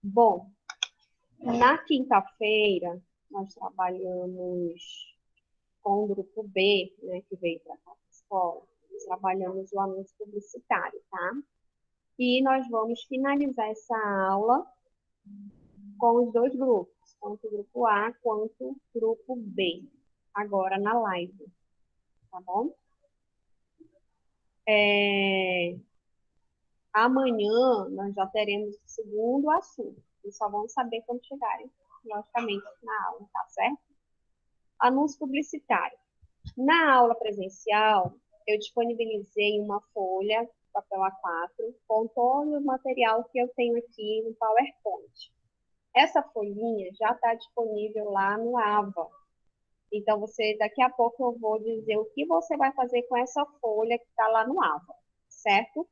Bom, na quinta-feira, nós trabalhamos com o grupo B, né, que veio para a escola. Nós trabalhamos o anúncio publicitário, tá? E nós vamos finalizar essa aula com os dois grupos, tanto o grupo A quanto o grupo B, agora na live, tá bom? Amanhã nós já teremos o segundo assunto, e só vamos saber quando chegarem, logicamente, na aula, tá certo? Anúncio publicitário. Na aula presencial, eu disponibilizei uma folha, papel A4, com todo o material que eu tenho aqui no PowerPoint. Essa folhinha já está disponível lá no AVA. Então, daqui a pouco eu vou dizer o que você vai fazer com essa folha que está lá no AVA, certo?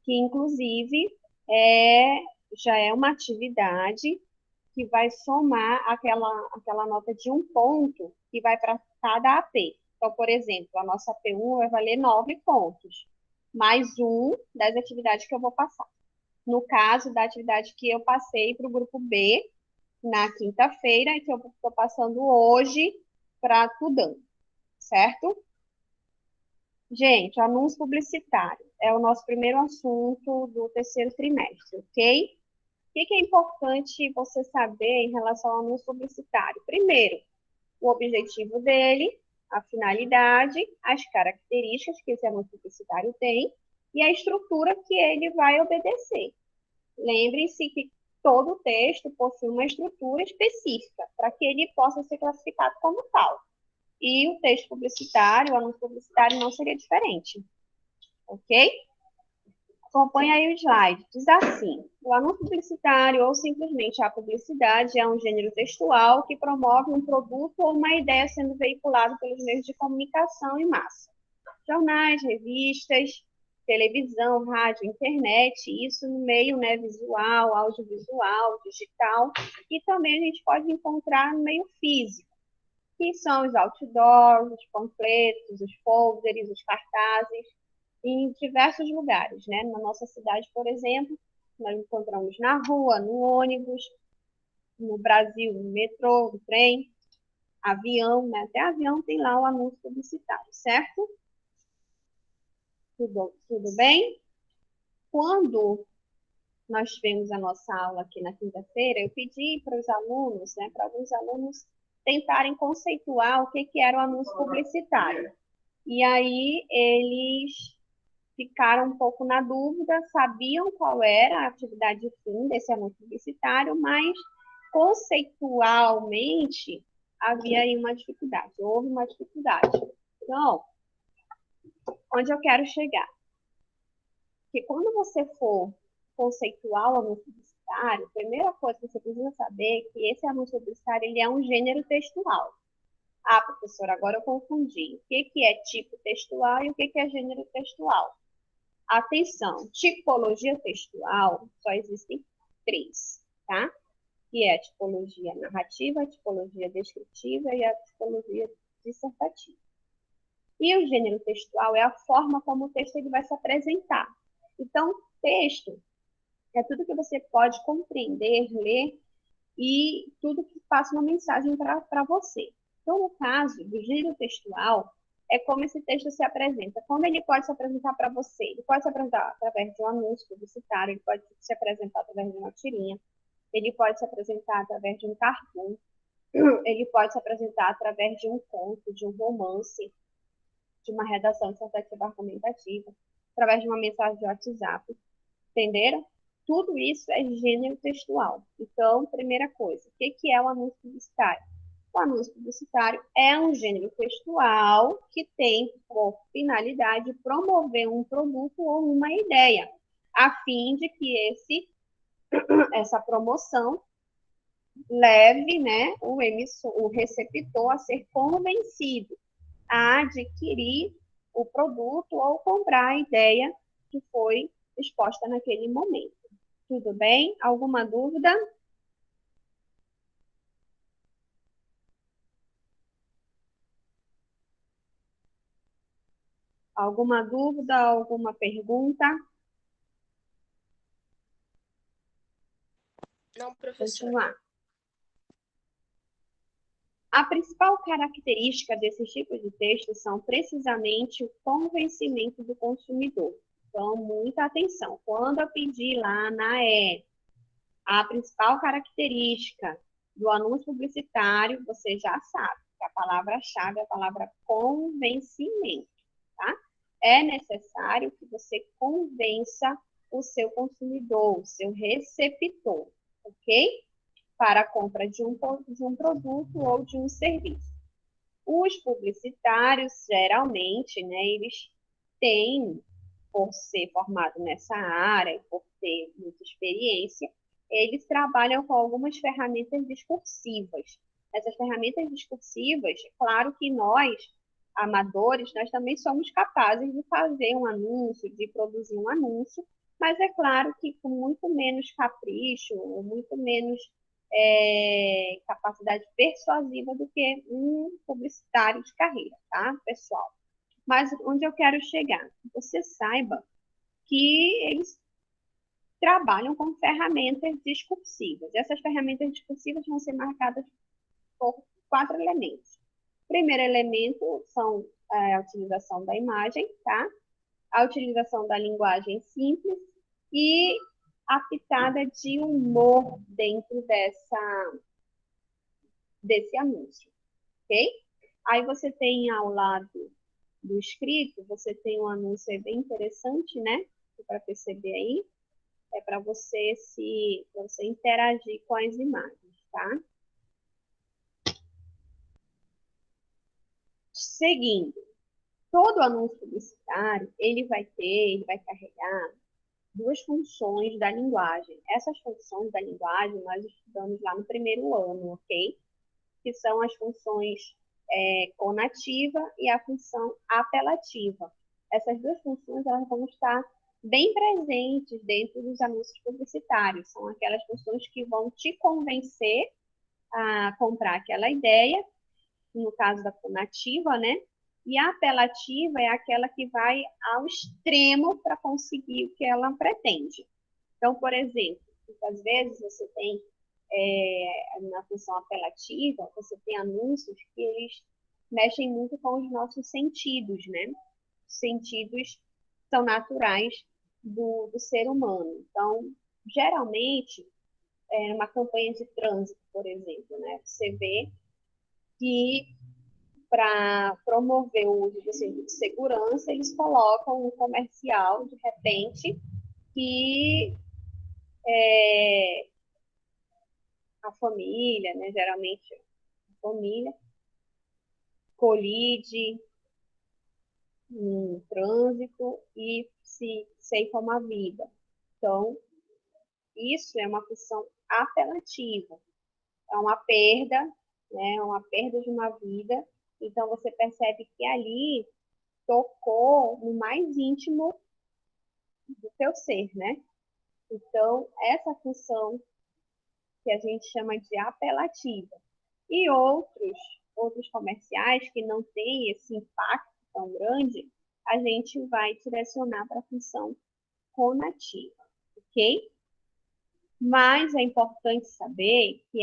Que, inclusive, é, já é uma atividade que vai somar aquela nota de um ponto que vai para cada AP. Então, por exemplo, a nossa AP1 vai valer 9 pontos, mais um das atividades que eu vou passar. No caso da atividade que eu passei para o grupo B na quinta-feira, e que eu estou passando hoje para Tudão, certo? Gente, anúncio publicitário é o nosso primeiro assunto do terceiro trimestre, ok? O que é importante você saber em relação ao anúncio publicitário? Primeiro, o objetivo dele, a finalidade, as características que esse anúncio publicitário tem e a estrutura que ele vai obedecer. Lembre-se que todo texto possui uma estrutura específica para que ele possa ser classificado como tal. E o texto publicitário, o anúncio publicitário não seria diferente, ok? Acompanhe aí o slide. Diz assim: o anúncio publicitário ou simplesmente a publicidade é um gênero textual que promove um produto ou uma ideia sendo veiculado pelos meios de comunicação em massa. Jornais, revistas, televisão, rádio, internet, isso no meio, né, visual, audiovisual, digital, e também a gente pode encontrar no meio físico, que são os outdoors, os panfletos, os folders, os cartazes, em diversos lugares, né? Na nossa cidade, por exemplo, nós encontramos na rua, no ônibus, no Brasil, no metrô, no trem, avião, né? Até avião tem lá o anúncio publicitário, certo? Tudo bem? Quando nós tivemos a nossa aula aqui na quinta-feira, eu pedi para os alunos, né, para alguns alunos tentarem conceituar o que era o anúncio publicitário. E aí eles ficaram um pouco na dúvida, sabiam qual era a atividade fim desse anúncio publicitário, mas conceitualmente havia aí uma dificuldade, houve uma dificuldade. Então, onde eu quero chegar? Que quando você for conceituar o anúncio publicitário, a primeira coisa que você precisa saber é que esse anúncio publicitário ele é um gênero textual. Ah, professora, agora eu confundi. O que é tipo textual e o que é gênero textual? Atenção, tipologia textual só existem três, tá? Que é a tipologia narrativa, a tipologia descritiva e a tipologia dissertativa. E o gênero textual é a forma como o texto ele vai se apresentar. Então, texto é tudo que você pode compreender, ler e tudo que passa uma mensagem para você. Então, no caso do gênero textual, é como esse texto se apresenta. Como ele pode se apresentar para você? Ele pode se apresentar através de um anúncio publicitário, ele pode se apresentar através de uma tirinha, ele pode se apresentar através de um cartoon, ele pode se apresentar através de um conto, de um romance, de uma redação dissertativa argumentativa, através de uma mensagem de WhatsApp. Entenderam? Tudo isso é gênero textual. Então, primeira coisa, o que é o anúncio publicitário? O anúncio publicitário é um gênero textual que tem por finalidade promover um produto ou uma ideia, a fim de que essa promoção leve, né, o receptor a ser convencido a adquirir o produto ou comprar a ideia que foi exposta naquele momento. Tudo bem? Alguma dúvida? Alguma dúvida? Alguma pergunta? Não, professora. Continuar. A principal característica desses tipos de texto são precisamente o convencimento do consumidor. Então, muita atenção. Quando eu pedir lá na a principal característica do anúncio publicitário, você já sabe que a palavra-chave é a palavra convencimento, tá? É necessário que você convença o seu consumidor, o seu receptor, ok? Para a compra de um produto ou de um serviço. Os publicitários, geralmente, né, eles têm, por ser formado nessa área, por ter muita experiência, eles trabalham com algumas ferramentas discursivas. Essas ferramentas discursivas, claro que nós, amadores, nós também somos capazes de fazer um anúncio, de produzir um anúncio, mas é claro que com muito menos capricho, muito menos capacidade persuasiva do que um publicitário de carreira, tá, pessoal? Mas onde eu quero chegar? Você saiba que eles trabalham com ferramentas discursivas. Essas ferramentas discursivas vão ser marcadas por 4 elementos. O primeiro elemento são a utilização da imagem, tá? A utilização da linguagem simples e a pitada de humor dentro desse anúncio, ok? Aí você tem ao lado do escrito, você tem um anúncio bem interessante, né? Para perceber aí, é para você interagir com as imagens, tá? Seguindo, todo anúncio publicitário, ele vai carregar duas funções da linguagem. Essas funções da linguagem nós estudamos lá no primeiro ano, ok? Que são as funções conativa e a função apelativa. Essas duas funções elas vão estar bem presentes dentro dos anúncios publicitários. São aquelas funções que vão te convencer a comprar aquela ideia, no caso da conativa, né? E a apelativa é aquela que vai ao extremo para conseguir o que ela pretende. Então, por exemplo, muitas vezes você tem na função apelativa, você tem anúncios que eles mexem muito com os nossos sentidos, né? Os sentidos são naturais do ser humano. Então, geralmente, numa campanha de trânsito, por exemplo, né? Você vê que para promover o uso do cinto de segurança, eles colocam um comercial, de repente, que a família, né, geralmente a família, colide no trânsito e se ceifa uma vida. Então, isso é uma função apelativa. É uma perda, né, uma perda de uma vida. Então, você percebe que ali tocou no mais íntimo do teu ser, né? Então, essa função que a gente chama de apelativa. E outros comerciais que não têm esse impacto tão grande, a gente vai direcionar para a função conativa, ok? Mas é importante saber que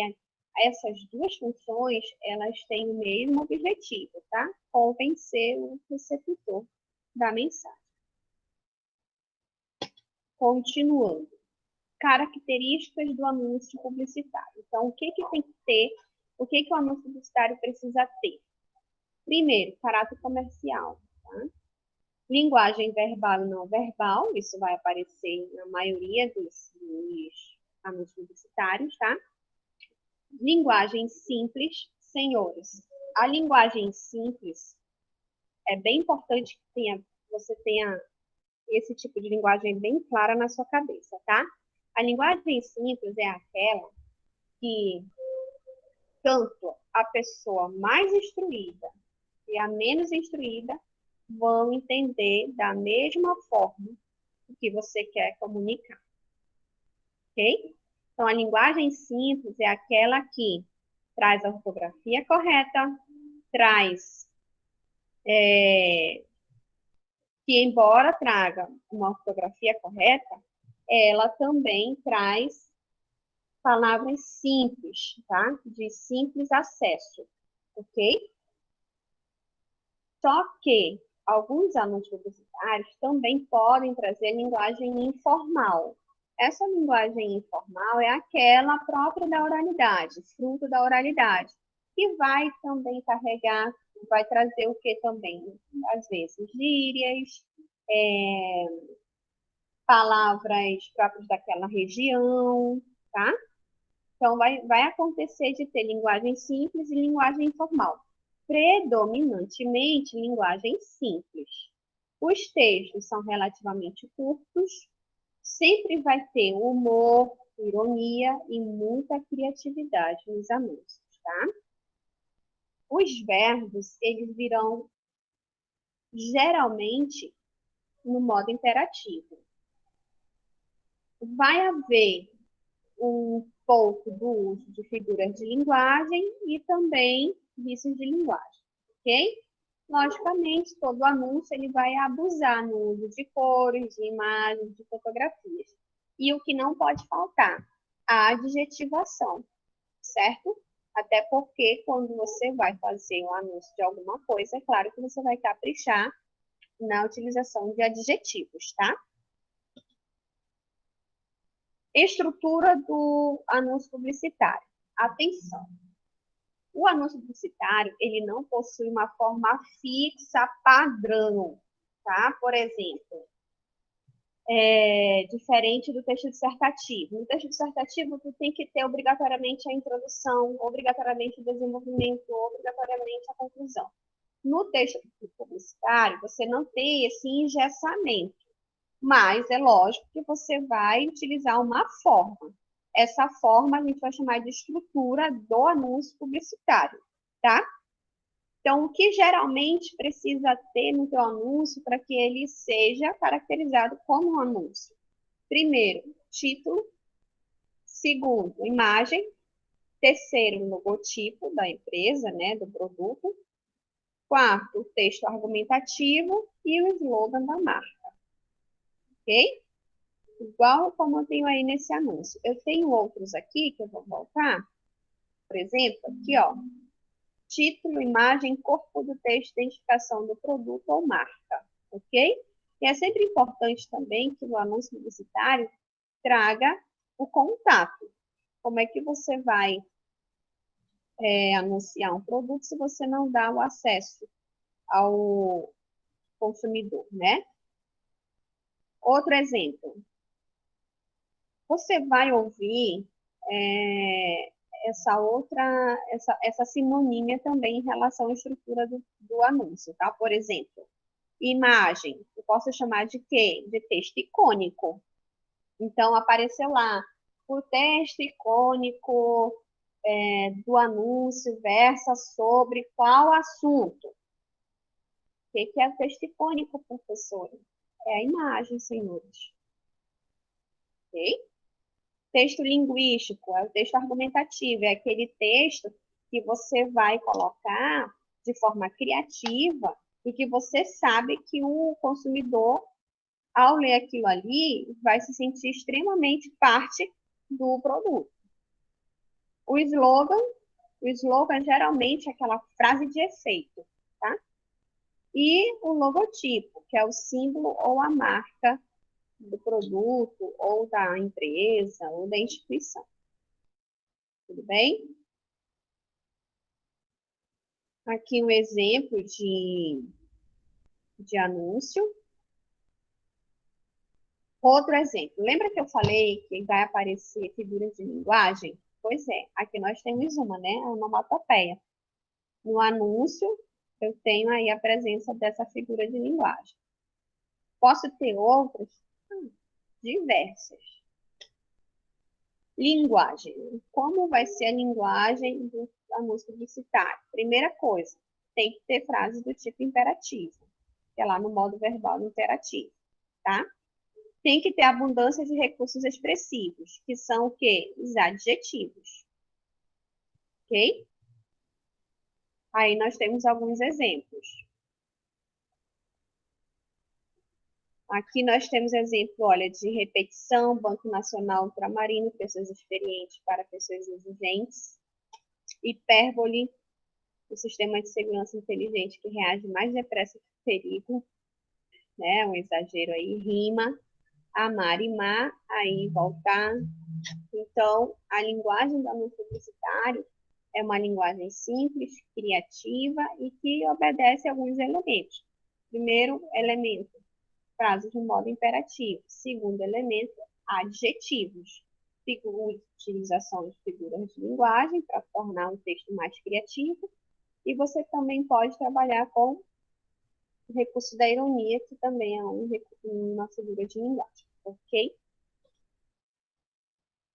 essas duas funções, elas têm o mesmo objetivo, tá? Convencer o receptor da mensagem. Continuando. Características do anúncio publicitário. Então, o que tem que ter, o que o anúncio publicitário precisa ter? Primeiro, caráter comercial. Tá? Linguagem verbal e não verbal, isso vai aparecer na maioria dos anúncios publicitários, tá? Linguagem simples, senhores. A linguagem simples é bem importante que você tenha esse tipo de linguagem bem clara na sua cabeça, tá? A linguagem simples é aquela que tanto a pessoa mais instruída e a menos instruída vão entender da mesma forma o que você quer comunicar, ok? Então, a linguagem simples é aquela que traz a ortografia correta, traz que, embora traga uma ortografia correta, ela também traz palavras simples, tá? De simples acesso, ok? Só que alguns anúncios publicitários também podem trazer linguagem informal. Essa linguagem informal é aquela própria da oralidade, fruto da oralidade, que vai também carregar, vai trazer o que também? Às vezes, gírias, palavras próprias daquela região, tá? Então, vai acontecer de ter linguagem simples e linguagem informal. Predominantemente, linguagem simples. Os textos são relativamente curtos, sempre vai ter humor, ironia e muita criatividade nos anúncios, tá? Os verbos, eles virão geralmente no modo imperativo. Vai haver um pouco do uso de figuras de linguagem e também vícios de linguagem, ok? Logicamente, todo anúncio ele vai abusar no uso de cores, de imagens, de fotografias. E o que não pode faltar? A adjetivação, certo? Até porque quando você vai fazer um anúncio de alguma coisa, é claro que você vai caprichar na utilização de adjetivos, tá? Estrutura do anúncio publicitário. Atenção! O anúncio publicitário, ele não possui uma forma fixa, padrão, tá? Por exemplo, diferente do texto dissertativo. No texto dissertativo, tu tem que ter obrigatoriamente a introdução, obrigatoriamente o desenvolvimento, obrigatoriamente a conclusão. No texto publicitário, você não tem esse engessamento, mas é lógico que você vai utilizar uma forma. Essa forma a gente vai chamar de estrutura do anúncio publicitário, tá? Então, o que geralmente precisa ter no teu anúncio para que ele seja caracterizado como um anúncio? Primeiro, título. Segundo, imagem. Terceiro, logotipo da empresa, né, do produto. Quarto, texto argumentativo e o slogan da marca. Ok? Igual como eu tenho aí nesse anúncio. Eu tenho outros aqui que eu vou voltar. Por exemplo, aqui, ó. Título, imagem, corpo do texto, identificação do produto ou marca. Ok? E é sempre importante também que o anúncio publicitário traga o contato. Como é que você vai anunciar um produto se você não dá o acesso ao consumidor, né? Outro exemplo. Você vai ouvir essa sinonímia também em relação à estrutura do anúncio, tá? Por exemplo, imagem, eu posso chamar de quê? De texto icônico. Então, apareceu lá, o texto icônico do anúncio versa sobre qual assunto? O que é o texto icônico, professora? É a imagem, senhores. Ok? Texto linguístico, é o texto argumentativo, é aquele texto que você vai colocar de forma criativa e que você sabe que o consumidor, ao ler aquilo ali, vai se sentir extremamente parte do produto. O slogan geralmente é aquela frase de efeito, tá? E o logotipo, que é o símbolo ou a marca do produto, ou da empresa, ou da instituição. Tudo bem? Aqui um exemplo de anúncio. Outro exemplo. Lembra que eu falei que vai aparecer figuras de linguagem? Pois é, aqui nós temos uma, né? A onomatopeia. No anúncio, eu tenho aí a presença dessa figura de linguagem. Posso ter outras? Diversas. Linguagem. Como vai ser a linguagem do anúncio publicitário? Primeira coisa, tem que ter frases do tipo imperativo, que é lá no modo verbal imperativo, tá? Tem que ter abundância de recursos expressivos, que são o quê? Os adjetivos. Ok? Aí nós temos alguns exemplos. Aqui nós temos exemplo, olha, de repetição, Banco Nacional Ultramarino, pessoas experientes para pessoas exigentes, hipérbole, o sistema de segurança inteligente que reage mais depressa que o perigo, né? Um exagero aí, rima, amar e mar, aí voltar. Então, a linguagem do anúncio publicitário é uma linguagem simples, criativa e que obedece a alguns elementos. Primeiro elemento, frases de modo imperativo. Segundo elemento, adjetivos. Utilização de figuras de linguagem para tornar um texto mais criativo. E você também pode trabalhar com o recurso da ironia, que também é uma figura de linguagem, ok?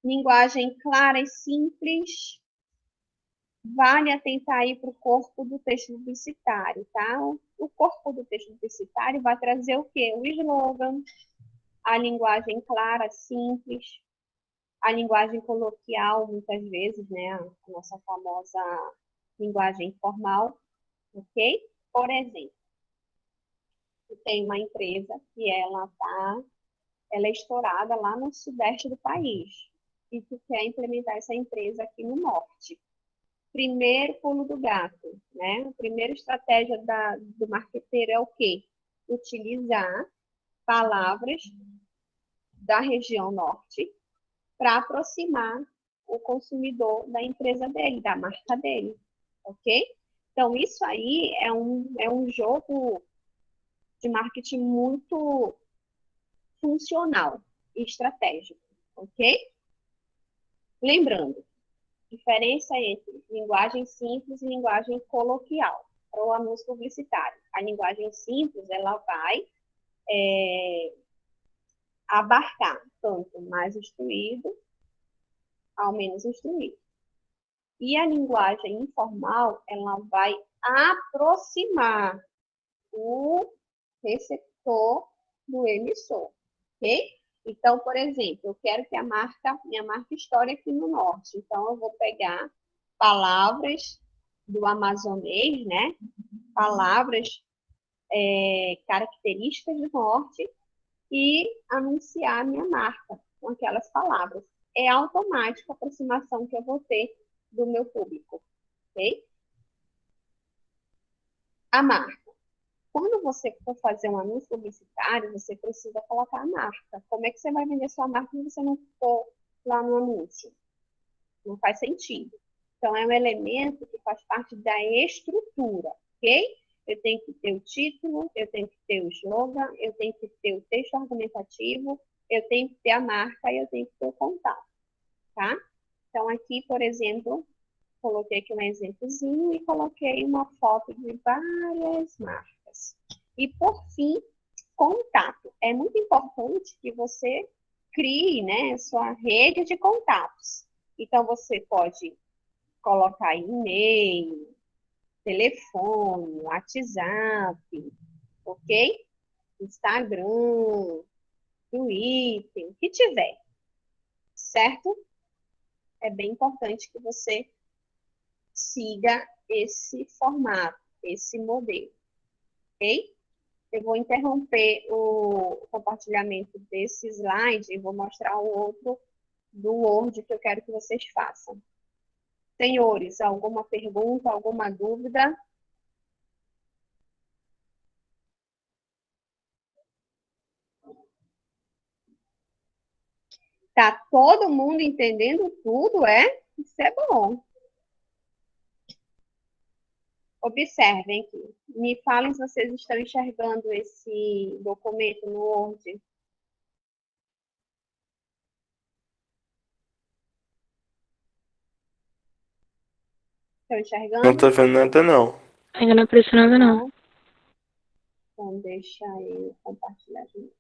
Linguagem clara e simples. Vale atentar aí para o corpo do texto publicitário, tá? O corpo do texto publicitário vai trazer o quê? O slogan, a linguagem clara, simples, a linguagem coloquial, muitas vezes, né? A nossa famosa linguagem formal, ok? Por exemplo, tem uma empresa que ela é estourada lá no sudeste do país e tu quer implementar essa empresa aqui no norte. Primeiro pulo do gato, né? A primeira estratégia do marqueteiro é o quê? Utilizar palavras da região norte para aproximar o consumidor da empresa dele, da marca dele, ok? Então, isso aí é um jogo de marketing muito funcional e estratégico, ok? Lembrando, diferença entre linguagem simples e linguagem coloquial para o anúncio publicitário. A linguagem simples, ela vai abarcar tanto mais instruído ao menos instruído. E a linguagem informal, ela vai aproximar o receptor do emissor, ok? Então, por exemplo, eu quero que minha marca estoure aqui no norte. Então, eu vou pegar palavras do amazonês, né? Palavras características do norte e anunciar a minha marca com aquelas palavras. É automática a aproximação que eu vou ter do meu público, ok? A marca. Quando você for fazer um anúncio publicitário, você precisa colocar a marca. Como é que você vai vender sua marca se você não for lá no anúncio? Não faz sentido. Então, é um elemento que faz parte da estrutura, ok? Eu tenho que ter o título, eu tenho que ter o slogan, eu tenho que ter o texto argumentativo, eu tenho que ter a marca e eu tenho que ter o contato, tá? Então, aqui, por exemplo, coloquei aqui um exemplozinho e coloquei uma foto de várias marcas. E, por fim, contato. É muito importante que você crie, né, sua rede de contatos. Então, você pode colocar e-mail, telefone, WhatsApp, ok? Instagram, Twitter, o que tiver, certo? É bem importante que você siga esse formato, esse modelo, ok? Eu vou interromper o compartilhamento desse slide e vou mostrar o outro do Word que eu quero que vocês façam. Senhores, alguma pergunta, alguma dúvida? Tá todo mundo entendendo tudo, é? Isso é bom. Observem aqui. Me falem se vocês estão enxergando esse documento no Word. Estão enxergando? Não tô vendo nada, não. Ainda não apareceu nada, não. Então, deixa eu compartilhar de novo.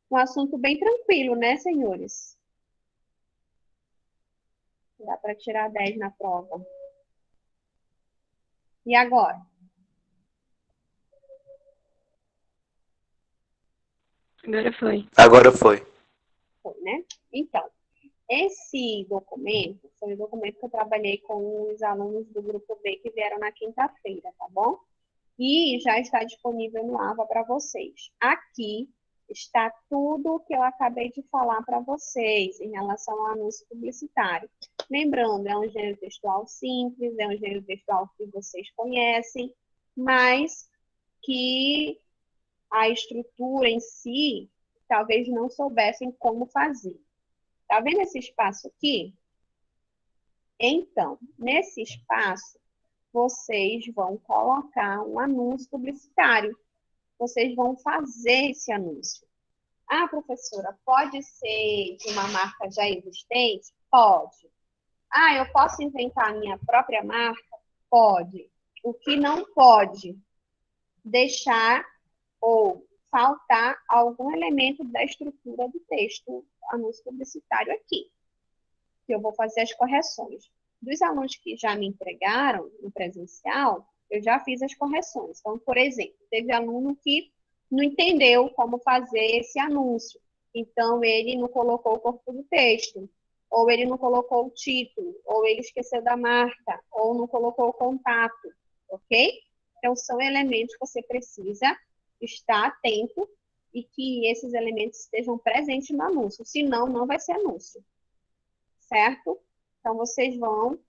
Um assunto bem tranquilo, né, senhores? Dá para tirar 10 na prova. E agora? Agora foi. Agora foi. Foi, né? Então, esse documento foi o documento que eu trabalhei com os alunos do grupo B que vieram na quinta-feira, tá bom? E já está disponível no AVA para vocês. Aqui está tudo o que eu acabei de falar para vocês em relação ao anúncio publicitário. Lembrando, é um gênero textual simples, é um gênero textual que vocês conhecem, mas que a estrutura em si, talvez não soubessem como fazer. Tá vendo esse espaço aqui? Então, nesse espaço, vocês vão colocar um anúncio publicitário. Vocês vão fazer esse anúncio. Ah, professora, pode ser de uma marca já existente? Pode. Ah, eu posso inventar a minha própria marca? Pode. O que não pode deixar ou faltar algum elemento da estrutura do texto anúncio publicitário aqui, que eu vou fazer as correções. Dos alunos que já me entregaram no presencial, eu já fiz as correções. Então, por exemplo, teve aluno que não entendeu como fazer esse anúncio. Então, ele não colocou o corpo do texto, ou ele não colocou o título, ou ele esqueceu da marca, ou não colocou o contato, ok? Então, são elementos que você precisa estar atento e que esses elementos estejam presentes no anúncio, senão não vai ser anúncio, certo? Então, vocês vão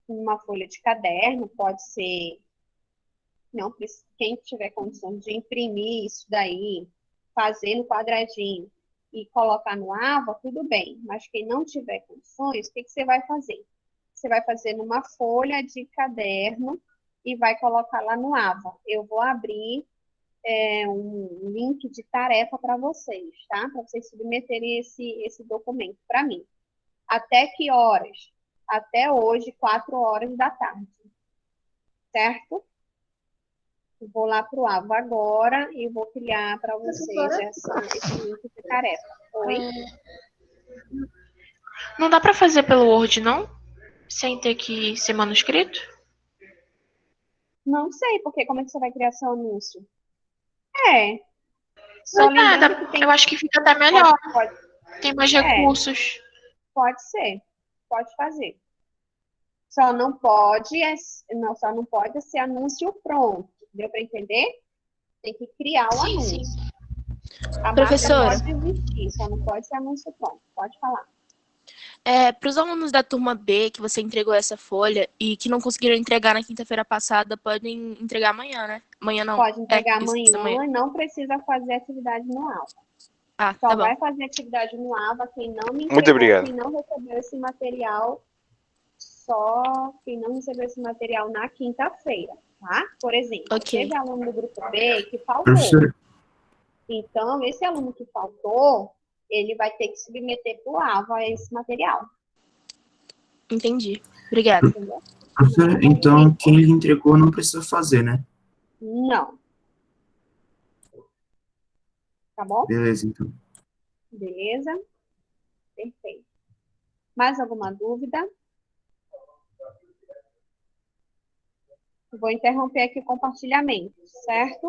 com uma folha de caderno, pode ser, não, quem tiver condições de imprimir isso daí, fazer no quadradinho e colocar no AVA, tudo bem. Mas quem não tiver condições, o que você vai fazer? Você vai fazer numa folha de caderno e vai colocar lá no AVA. Eu vou abrir um link de tarefa para vocês, tá? Para vocês submeterem esse documento para mim. Até que horas? Até hoje, 4 horas da tarde. Certo? Vou lá para o AVA agora e vou criar para vocês esse link de tarefa. Oi? Não dá para fazer pelo Word, não? Sem ter que ser manuscrito? Não sei, porque como é que você vai criar seu anúncio? Só Não é lembrando nada. que tem... Eu acho que fica até melhor. Pode, Tem mais recursos. pode ser. Pode fazer. Só não pode ser anúncio pronto. Deu para entender? Tem que criar o anúncio. Sim. A Professora. marca pode existir, só não pode ser anúncio pronto. Pode falar. Para os alunos da turma B que você entregou essa folha e que não conseguiram entregar na quinta-feira passada, podem entregar amanhã, né? Amanhã não. Pode entregar Isso, amanhã e não precisa fazer atividade no AVA. Ah, Só tá bom. vai fazer atividade no AVA quem não me entregou, Muito obrigado. quem não recebeu esse material, só quem não recebeu esse material na quinta-feira, tá? Por exemplo, Ok. teve aluno do grupo B que faltou. Professora, Então, esse aluno que faltou, ele vai ter que submeter para o AVA esse material. Entendi. Obrigada. Entendeu? professora, então quem lhe entregou não precisa fazer, né? Não. Tá bom? Beleza, então. Beleza? Perfeito. Mais alguma dúvida? Vou interromper aqui o compartilhamento, certo?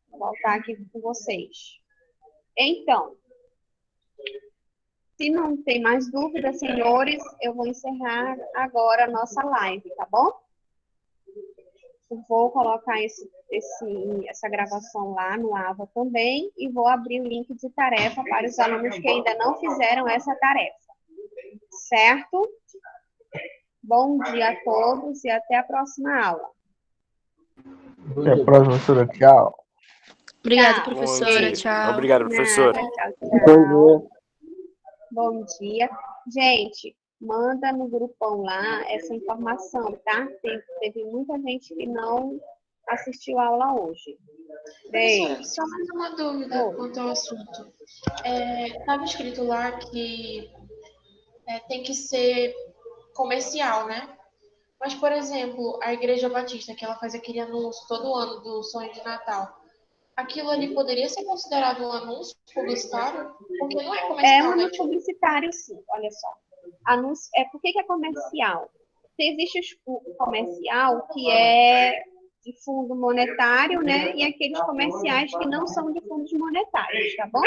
Vou voltar aqui com vocês. Então, se não tem mais dúvidas, senhores, eu vou encerrar agora a nossa live, tá bom? Eu vou colocar essa gravação lá no AVA também e vou abrir o link de tarefa para os alunos que ainda não fizeram essa tarefa. Certo? Bom dia a todos e até a próxima aula. Até a próxima, professora. Tchau. Obrigada, Tchau. professora. Tchau. Obrigado, professor. Nada, tchau, Bom dia. Bom dia. Gente, manda no grupão lá essa informação, tá? Teve muita gente que não assistiu a aula hoje. Professora, Beijo. só mais uma dúvida quanto ao assunto. Estava escrito lá que tem que ser comercial, né? Mas, por exemplo, a Igreja Batista, que ela faz aquele anúncio todo ano do sonho de Natal, aquilo ali poderia ser considerado um anúncio publicitário? Porque não é É comercial, um né? anúncio publicitário, sim. Olha só. Anúncio, por que é comercial? Existe o comercial que é de fundo monetário, né? E aqueles comerciais que não são de fundos monetários, tá bom?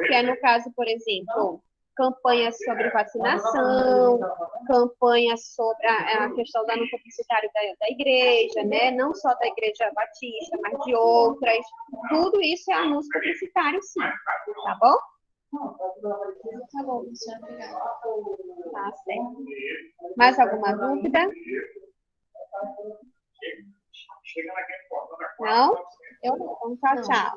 Que é no caso, por exemplo, campanhas sobre vacinação, campanhas sobre a questão do anúncio publicitário da igreja, né? Não só da Igreja Batista, mas de outras. Tudo isso é anúncio publicitário, sim. Tá bom? Tá bom, professora, obrigada. Tá certo. Mais alguma dúvida? Não? Eu não. Então, tchau, tchau.